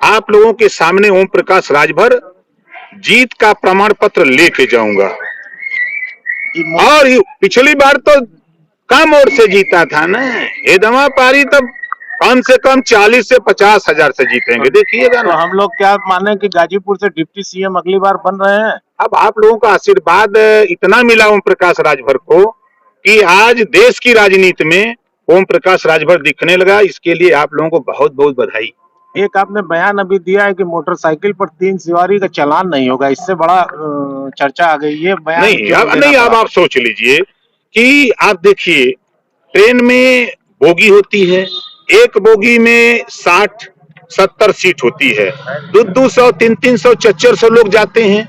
आप लोगों के सामने ओम प्रकाश राजभर जीत का प्रमाण पत्र लेके जाऊंगा। और पिछली बार तो कम वोट से जीता था ना, हेदमा पारी तब कम से कम 40 से 50 हजार से जीतेंगे, देखिएगा तो ना। हम लोग क्या माने कि गाजीपुर से डिप्टी सीएम अगली बार बन रहे हैं? अब आप लोगों का आशीर्वाद इतना मिला ओम प्रकाश राजभर को कि आज देश की राजनीति में ओम प्रकाश राजभर दिखने लगा। इसके लिए आप लोगों को बहुत बहुत बधाई। एक आपने बयान अभी दिया है कि मोटरसाइकिल पर 3 सवारी का चालान नहीं होगा, इससे बड़ा चर्चा आ गई। ये बयान क्यों देना अब पड़ा? आप सोच लीजिए कि आप देखिए, ट्रेन में बोगी होती है, एक बोगी में 60-70 सीट होती है, 200 300 400 लोग जाते हैं,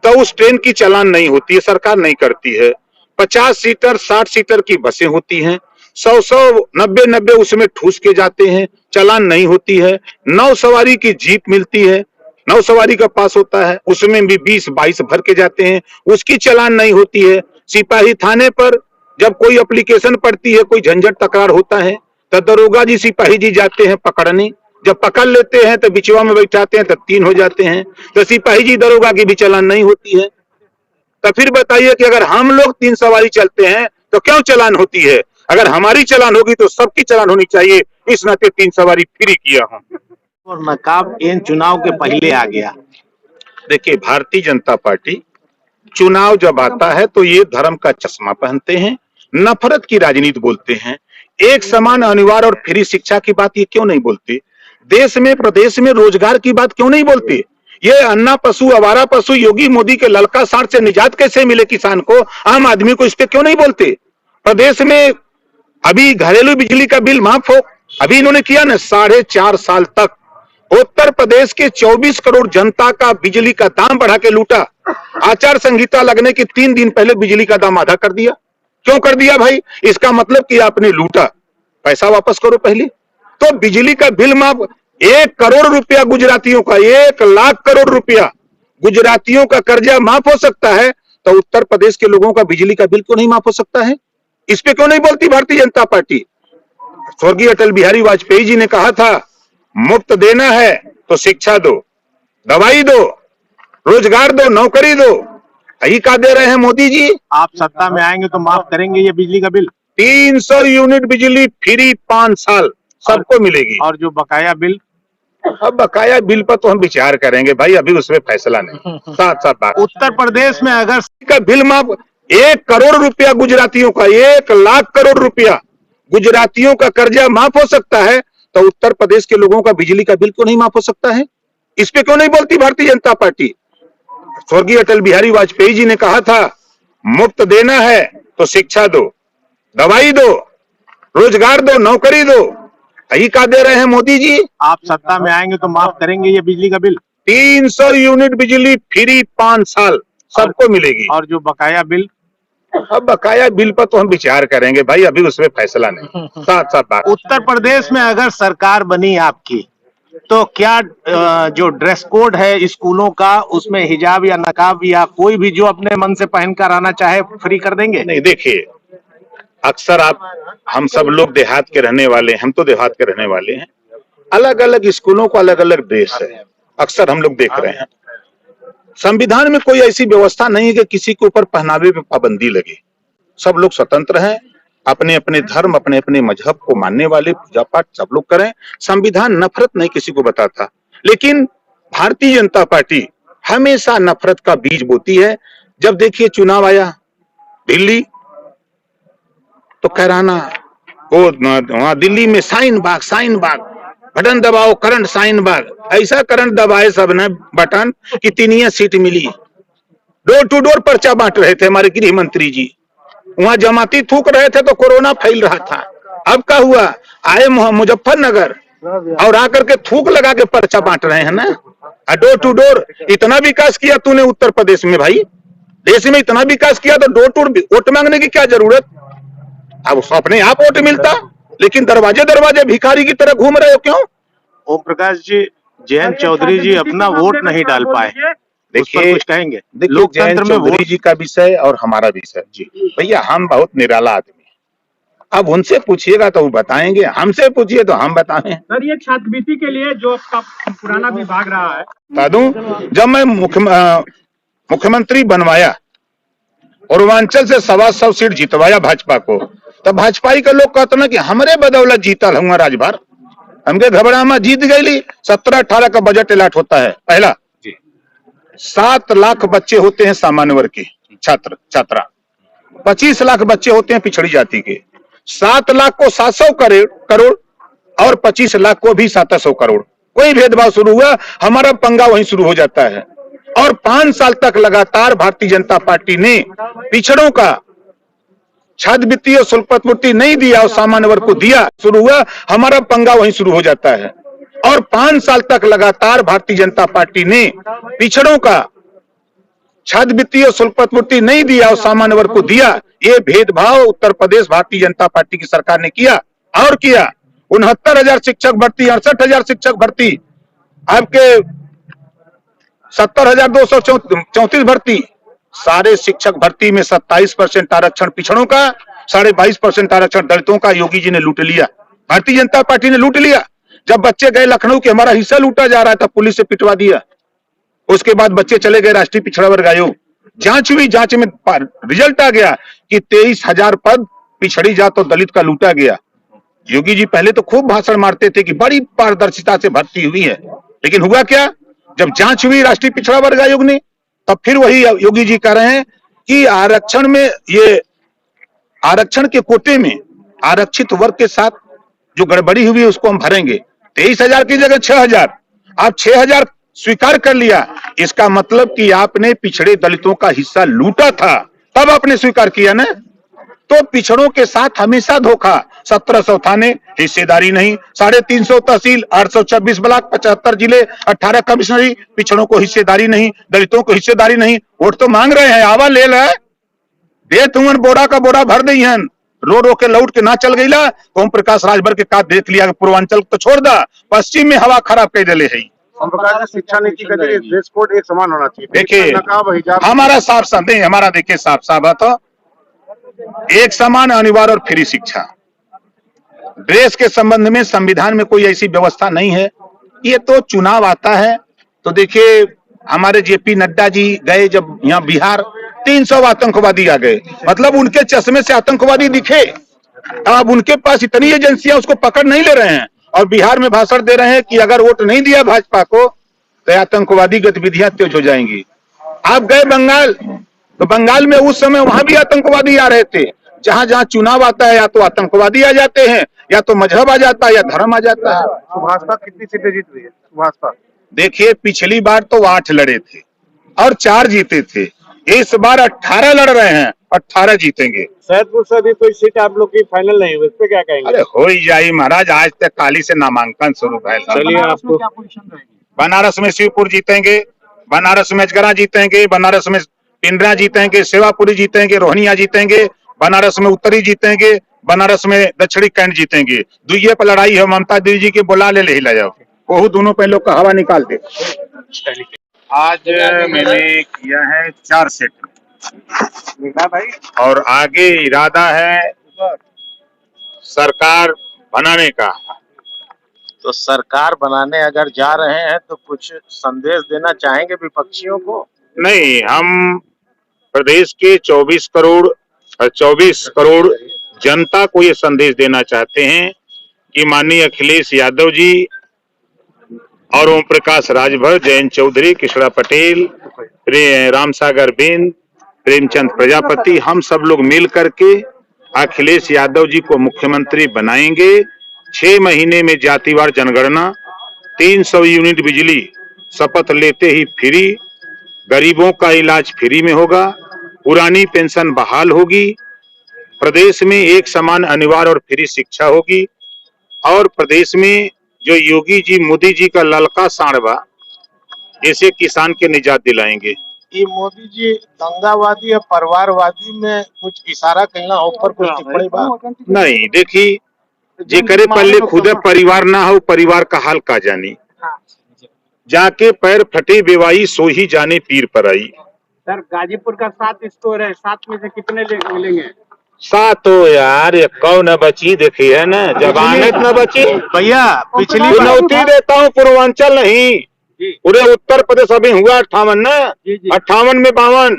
तो उस ट्रेन की चालान नहीं होती है, सरकार नहीं करती है। 50 सीटर 60 सीटर की बसें होती हैं, 100 90 उसमें ठूस के जाते हैं, चालान नहीं होती है। 9 सवारी की जीप मिलती है, 9 सवारी का पास होता है, उसमें भी 20-22 भर के जाते हैं, उसकी चालान नहीं होती है। सिपाही थाने पर जब कोई एप्लीकेशन पड़ती है, कोई झंझट तकरार होता है, तो दरोगा जी सिपाही जी जाते हैं पकड़ने। जब पकड़ लेते हैं तो बिचवा में बैठाते हैं, तो 3 हो जाते हैं, तो सिपाही जी दरोगा की भी चालान नहीं होती है। तो फिर बताइए कि अगर हम लोग 3 सवारी चलते हैं तो क्यों चालान होती है? अगर हमारी चालान होगी तो सबकी चालान होनी चाहिए। इस नाते 3 सवारी फ्री किया हूं। और नकाब इन चुनाव के पहले आ गया। देखिए, भारतीय जनता पार्टी चुनाव जब आता है तो ये धर्म का चश्मा पहनते हैं, नफरत की राजनीति बोलते हैं। एक समान अनिवार्य और फ्री शिक्षा की बात ये क्यों नहीं बोलते? देश में प्रदेश में रोजगार की बात क्यों नहीं बोलते? ये अन्ना पशु आवारा पशु योगी मोदी के ललका साठ से निजात कैसे मिले किसान को, आम आदमी को, इस पे क्यों नहीं बोलते? प्रदेश में अभी घरेलू बिजली का बिल माफ हो, अभी इन्होंने किया ना, 4.5 साल तक उत्तर प्रदेश के 24 करोड़ जनता का बिजली का दाम बढ़ा के लूटा। आचार संहिता लगने के 3 दिन पहले बिजली का दाम आधा कर दिया। क्यों कर दिया भाई? इसका मतलब कि आपने लूटा, पैसा वापस करो पहले। तो बिजली का बिल माफ, 1 करोड़ रुपया गुजरातियों का, 1 लाख करोड़ रुपया गुजरातियों का कर्जा माफ हो सकता है, तो उत्तर प्रदेश के लोगों का बिजली का बिल क्यों नहीं माफ हो सकता है? इस पे क्यों नहीं बोलती भारतीय जनता पार्टी? स्वर्गीय अटल बिहारी वाजपेयी जी ने कहा था, मुफ्त देना है तो शिक्षा दो, दवाई दो, रोजगार दो, नौकरी दो। यही का दे रहे हैं मोदी जी। आप सत्ता में आएंगे तो माफ करेंगे ये बिजली का बिल? 300 यूनिट बिजली फ्री 5 साल सबको मिलेगी। और जो बकाया बिल? अब बकाया बिल पर तो हम विचार करेंगे भाई, अभी उसमें फैसला नहीं। साथ साथ बात, उत्तर प्रदेश में अगर का बिल माफ, 1 करोड़ रुपया गुजरातियों का, 1 लाख करोड़ रुपया गुजरातियों का कर्जा माफ हो सकता है, तो उत्तर प्रदेश के लोगों का बिजली का बिल क्यों नहीं माफ हो सकता है? इस पे क्यों नहीं बोलती भारतीय जनता पार्टी? स्वर्गीय अटल बिहारी वाजपेयी जी ने कहा था, मुफ्त देना है तो शिक्षा दो, दवाई दो, रोजगार दो, नौकरी दो। यही का दे रहे हैं मोदी जी। आप सत्ता में आएंगे तो माफ करेंगे ये बिजली का बिल? 300 यूनिट बिजली फ्री 5 साल सबको मिलेगी। और जो बकाया बिल? अब बकाया बिल पर तो हम विचार करेंगे भाई, अभी उसमें फैसला नहीं। साथ साथ बात, उत्तर प्रदेश में अगर सरकार बनी आपकी, तो क्या जो ड्रेस कोड है स्कूलों का, उसमें हिजाब या नकाब या कोई भी जो अपने मन से पहनकर आना चाहे फ्री कर देंगे? नहीं देखिए, अक्सर हम सब लोग देहात के रहने वाले हैं, हम तो देहात के रहने वाले हैं। अलग अलग स्कूलों को अलग अलग ड्रेस है, अक्सर हम लोग देख रहे हैं। संविधान में कोई ऐसी व्यवस्था नहीं है कि किसी के ऊपर पहनावे पे पाबंदी लगे। सब लोग स्वतंत्र हैं, अपने अपने धर्म, अपने अपने मजहब को मानने वाले, पूजा पाठ सब लोग करें। संविधान नफरत नहीं किसी को बताता, लेकिन भारतीय जनता पार्टी हमेशा नफरत का बीज बोती है। जब देखिए चुनाव आया दिल्ली, तो कैराना, वो वहां दिल्ली में साइन बाग, बटन दबाओ करंट साइन बाग, ऐसा करंट दबाए सब ने बटन कि 3 सीट मिली। डोर टू डोर पर्चा बांट रहे थे हमारे गृह मंत्री जी, वहां जमाती थूक रहे थे तो कोरोना फैल रहा था। अब क्या हुआ, आए मुजफ्फरनगर और आकर के थूक लगा के पर्चा बांट रहे हैं ना। डोर टू डोर इतना विकास किया तूने उत्तर प्रदेश में भाई, देश में इतना विकास किया तो डोर टू वोट मांगने की क्या जरूरत? अब अपने आप वोट मिलता, लेकिन दरवाजे दरवाजे भिखारी की तरह घूम रहे हो क्यों? ओम प्रकाश जी, जयंत चौधरी जी अपना वोट नहीं डाल पाए, देखिए कुछ कहेंगे? लोकतंत्र में चौधरी जी का विषय और हमारा विषय जी, भैया हम बहुत निराला आदमी, अब उनसे पूछिएगा तो वो बताएंगे, हमसे पूछिए तो हम बताएं। सर, ये छात्रवृत्ति के लिए जो आपका पुराना विभाग रहा है, बता दूं, जब मैं मुख्यमंत्री बनवाया, पूर्वांचल से 125 सीट जितवाया भाजपा को, तब भाजपाई के लोग कहते ना कि हमरे बदौलत जीतल हुआ राजभर, हमके घबरा में जीत गई। 17-18 का बजट अलॉट होता है। पहला 7 लाख बच्चे होते हैं सामान्य वर्ग के छात्र छात्रा, 25 लाख बच्चे होते हैं पिछड़ी जाति के। 7 लाख को 700 करोड़ और 25 लाख को भी 700 करोड़। कोई भेदभाव शुरू हुआ, हमारा पंगा वहीं शुरू हो जाता है। और 5 साल तक लगातार भारतीय जनता पार्टी ने पिछड़ों का छात्रवृत्ति और शुल्क प्रतिपूर्ति नहीं दिया और सामान्य वर्ग को दिया। शुरू हुआ, हमारा पंगा वहीं शुरू हो जाता है। और 5 साल तक लगातार भारतीय जनता पार्टी ने पिछड़ों का छात्रवृत्ति और शुल्क प्रतिपूर्ति नहीं दिया और सामान्य वर्ग को दिया। ये भेदभाव उत्तर प्रदेश भारतीय जनता पार्टी की सरकार ने किया और किया। 69,000 शिक्षक भर्ती, 68,000 शिक्षक भर्ती, आपके 70,234 भर्ती, सारे शिक्षक भर्ती में 27% आरक्षण पिछड़ों का, 22.5% आरक्षण दलितों का योगी जी ने लूट लिया, भारतीय जनता पार्टी ने लूट लिया। जब बच्चे गए लखनऊ के हमारा हिस्सा लूटा जा रहा था, पुलिस से पिटवा दिया। उसके बाद बच्चे चले गए राष्ट्रीय पिछड़ा वर्ग आयोग, जांच हुई, जांच में रिजल्ट आ गया कि 23,000 पद पिछड़ी जात और दलित का लूटा गया। योगी जी पहले तो खूब भाषण मारते थे कि बड़ी पारदर्शिता से भर्ती हुई है, लेकिन हुआ क्या, जब जांच हुई राष्ट्रीय पिछड़ा वर्ग आयोग ने, तब फिर वही योगी जी कह रहे हैं कि आरक्षण में, ये आरक्षण के कोटे में आरक्षित वर्ग के साथ जो गड़बड़ी हुई है उसको हम भरेंगे। 23,000 की जगह 6,000, आप 6,000 स्वीकार कर लिया। इसका मतलब कि आपने पिछड़े दलितों का हिस्सा लूटा था, तब आपने स्वीकार किया ना। तो पिछड़ों के साथ हमेशा धोखा। 1700 थाने, हिस्सेदारी नहीं, 350 तहसील, 826 ब्लॉक, 75 जिले, 18 कमिश्नरी, पिछड़ों को हिस्सेदारी नहीं, दलितों को हिस्सेदारी नहीं। वोट तो मांग रहे हैं, आवा ले ले दे, तुमन बोरा का बोरा भर दी है, रो रो के लौट के ना चल गई ला। ओम प्रकाश राजभर के का देख लिया, पूर्वांचल तो छोड़ दा, पश्चिम में हवा खराब कर दिले है। हम प्रकार से शिक्षा नीति का ड्रेस कोड एक समान होना चाहिए। देखिए नकाब, हिजाब, हमारा साफ साफ नहीं, हमारा देखिए साफ साफ है, तो एक समान, अनिवार्य और फ्री शिक्षा। ड्रेस के संबंध में संविधान में कोई ऐसी व्यवस्था नहीं है। ये तो चुनाव आता है तो देखिए, हमारे जेपी नड्डा जी गए जब यहाँ बिहार, 300 आतंकवादी आ गए, मतलब उनके चश्मे से आतंकवादी दिखे। अब उनके पास इतनी एजेंसियां उसको पकड़ नहीं ले रहे हैं और बिहार में भाषण दे रहे हैं कि अगर वोट नहीं दिया भाजपा को तो आतंकवादी गतिविधियां तेज हो जाएंगी। आप गए बंगाल, तो बंगाल में उस समय वहां भी आतंकवादी आ रहे थे। जहां जहां चुनाव आता है, या तो आतंकवादी आ जाते हैं, या तो मजहब आ जाता है, या धर्म आ जाता है। भाजपा कितनी सीटें जीत रही है? भाजपा देखिए, पिछली बार तो 8 लड़े थे और 4 जीते थे। इस बार 18 लड़ रहे हैं, 18 जीतेंगे। सैदपुर से भी कोई सीट आप लोग की फाइनल नहीं हुई, इस पे क्या कहेंगे? अरे हो ही जाई महाराज, आज तक काली से नामांकन शुरू है। चलिए, आपको क्या पोजीशन रहेगी? बनारस में शिवपुर जीतेंगे, बनारस में अजगरा जीतेंगे, बनारस में पिंडरा जीतेंगे, सेवापुरी जीतेंगे, रोहनिया जीतेंगे, बनारस में उत्तरी जीतेंगे, बनारस में दक्षिणी कैंट जीतेंगे। दुइये पर लड़ाई है, ममता दीदी जी के बुला ले ही ला जाओ, वो दोनों पे लोग का हवा निकाल दे। आज मैंने किया है 4 सेट भाई, और आगे इरादा है सरकार बनाने का। तो सरकार बनाने अगर जा रहे हैं तो कुछ संदेश देना चाहेंगे विपक्षियों को? नहीं, हम प्रदेश के 24 करोड़ जनता को ये संदेश देना चाहते हैं कि माननीय अखिलेश यादव जी और ओम प्रकाश राजभर, जयंत चौधरी, कृष्णा पटेल, रामसागर बिंद, प्रेमचंद प्रजापति, हम सब लोग मिल करके अखिलेश यादव जी को मुख्यमंत्री बनाएंगे। 6 महीने में जातिवार जनगणना, 300 यूनिट बिजली शपथ लेते ही फ्री, गरीबों का इलाज फ्री में होगा, पुरानी पेंशन बहाल होगी, प्रदेश में एक समान, अनिवार्य और फ्री शिक्षा होगी, और प्रदेश में जो योगी जी मोदी जी का ललका सांडवा, ऐसे किसान के निजात दिलाएंगे। ये मोदी जी दंगावादी या परिवारवादी में कुछ इशारा कहना ऊपर कुछ टिप्पणी बात नहीं, देखी जे करे पहले खुद परिवार ना हो, परिवार का हाल का जानी, जाके पैर फटे बेवाई सो ही जाने पीर पर आई। सर, गाजीपुर का 7 स्कोर है, 7 में से कितने मिलेंगे? सातो यार, ये कौन न बची, देखी है ना, जवानत न बची। भैया पिछली बार चुनौती देता हूँ, पूर्वांचल नहीं, पूरे उत्तर प्रदेश अभी हुआ 58 ना, 58 में 52,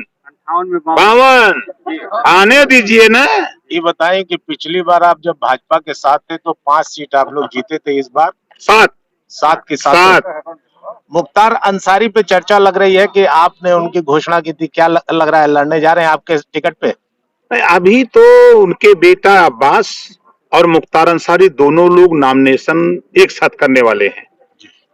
52 आने दीजिए ना। ये बताएं कि पिछली बार आप जब भाजपा के साथ थे तो 5 सीट आप लोग जीते थे, इस बार 7 के साथ। मुख्तार अंसारी पे चर्चा लग रही है कि आपने उनकी घोषणा की थी, क्या लग रहा है, लड़ने जा रहे हैं आपके टिकट पे? अभी तो उनके बेटा अब्बास और मुख्तार अंसारी दोनों लोग नॉमिनेशन एक साथ करने वाले हैं।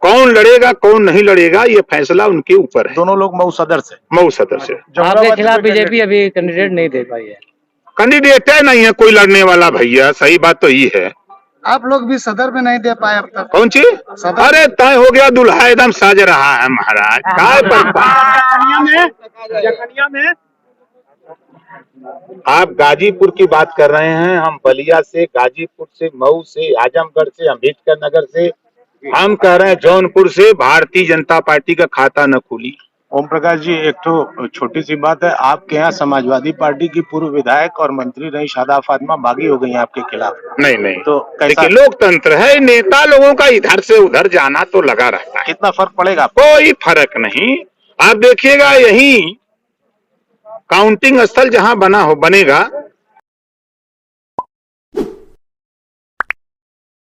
कौन लड़ेगा कौन नहीं लड़ेगा ये फैसला उनके ऊपर है। दोनों लोग मऊ सदर से। आपके खिलाफ बीजेपी अभी कैंडिडेट नहीं दे पाई है। कैंडिडेट है नहीं है कोई लड़ने वाला भैया, सही बात तो ये है। आप लोग भी सदर में नहीं दे पाए अब तक। कौन चीज? अरे तय हो गया, दुल्हा एकदम साज रहा है महाराज, काय जखनिया में आप गाजीपुर की बात कर रहे हैं, हम बलिया से, गाजीपुर से, मऊ से, आजमगढ़ से, अम्बेडकर नगर से, हम कह रहे हैं जौनपुर से भारतीय जनता पार्टी का खाता न खुली। ओम प्रकाश जी, एक तो छोटी सी बात है, आपके यहाँ समाजवादी पार्टी की पूर्व विधायक और मंत्री रही शादा फातिमा बागी हो गई हैं आपके खिलाफ। नहीं तो देखिए, लोकतंत्र है, नेता लोगों का इधर से उधर जाना तो लगा रहता है। कितना फर्क पड़ेगा? कोई फर्क नहीं। आप देखिएगा, यही काउंटिंग स्थल जहां बनेगा